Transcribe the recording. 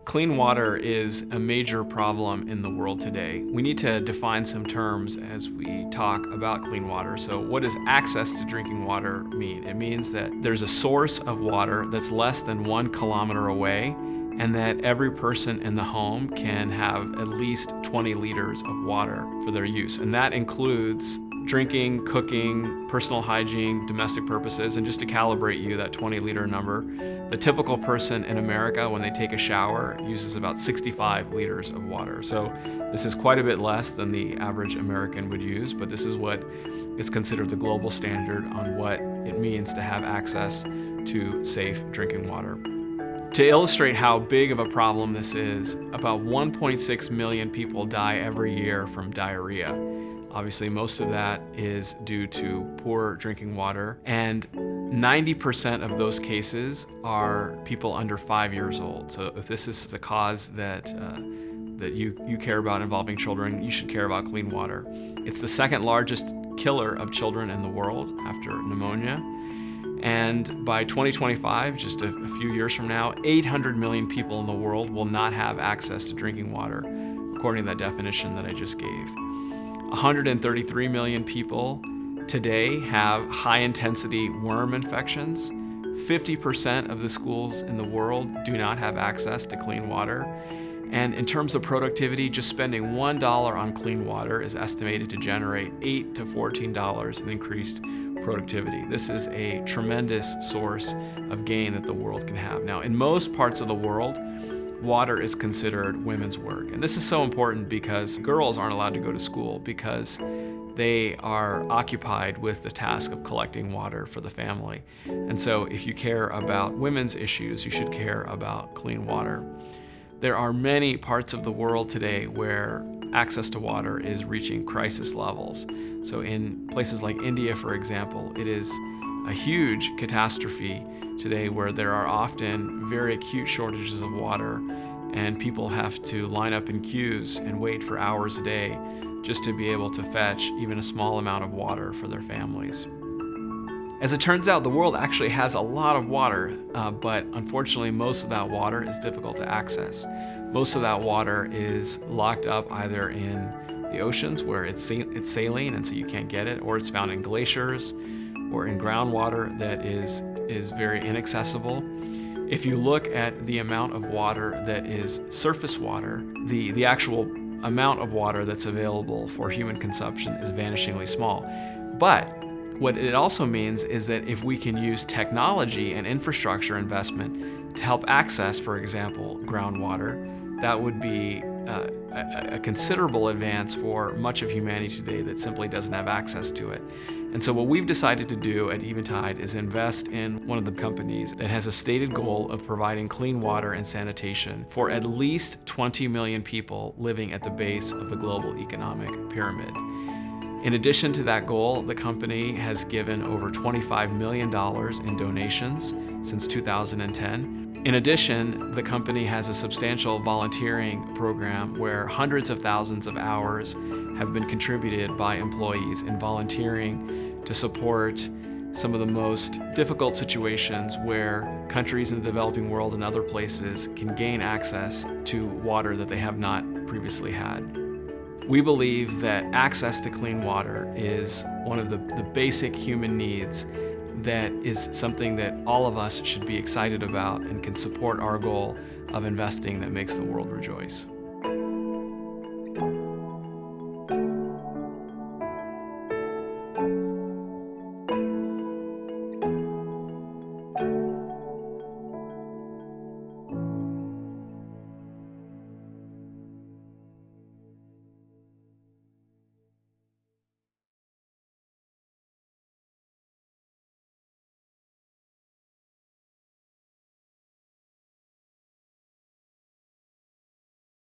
Clean water is a major problem in the world today. We need to define some terms as we talk about clean water. So what does access to drinking water mean? It means that there's a source of water that's less than 1 kilometer away, and that every person in the home can have at least 20 liters of water for their use. And that includes drinking, cooking, personal hygiene, domestic purposes. And just to calibrate you, that 20-liter number, the typical person in America, when they take a shower, uses about 65 liters of water. So this is quite a bit less than the average American would use, but this is what is considered the global standard on what it means to have access to safe drinking water. To illustrate how big of a problem this is, about 1.6 million people die every year from diarrhea. Obviously, most of that is due to poor drinking water, and 90% of those cases are people under 5 years old. So if this is the cause that you care about involving children, you should care about clean water. It's the second largest killer of children in the world after pneumonia. And by 2025, just a few years from now, 800 million people in the world will not have access to drinking water, according to that definition that I just gave. 133 million people today have high-intensity worm infections. 50% of the schools in the world do not have access to clean water. And in terms of productivity, just spending $1 on clean water is estimated to generate $8 to $14 in increased productivity. This is a tremendous source of gain that the world can have. Now, in most parts of the world, water is considered women's work. And this is so important because girls aren't allowed to go to school because they are occupied with the task of collecting water for the family. And so if you care about women's issues, you should care about clean water. There are many parts of the world today where access to water is reaching crisis levels. So in places like India, for example, it is a huge catastrophe today where there are often very acute shortages of water, and people have to line up in queues and wait for hours a day just to be able to fetch even a small amount of water for their families. As it turns out, the world actually has a lot of water, but unfortunately most of that water is difficult to access. Most of that water is locked up either in the oceans where it's saline and so you can't get it, or it's found in glaciers or in groundwater that is very inaccessible. If you look at the amount of water that is surface water, the actual amount of water that's available for human consumption is vanishingly small. But what it also means is that if we can use technology and infrastructure investment to help access, for example, groundwater, that would be a considerable advance for much of humanity today that simply doesn't have access to it. And so what we've decided to do at Eventide is invest in one of the companies that has a stated goal of providing clean water and sanitation for at least 20 million people living at the base of the global economic pyramid. In addition to that goal, the company has given over $25 million in donations since 2010. In addition, the company has a substantial volunteering program where hundreds of thousands of hours have been contributed by employees in volunteering to support some of the most difficult situations where countries in the developing world and other places can gain access to water that they have not previously had. We believe that access to clean water is one of the basic human needs that is something that all of us should be excited about and can support our goal of investing that makes the world rejoice.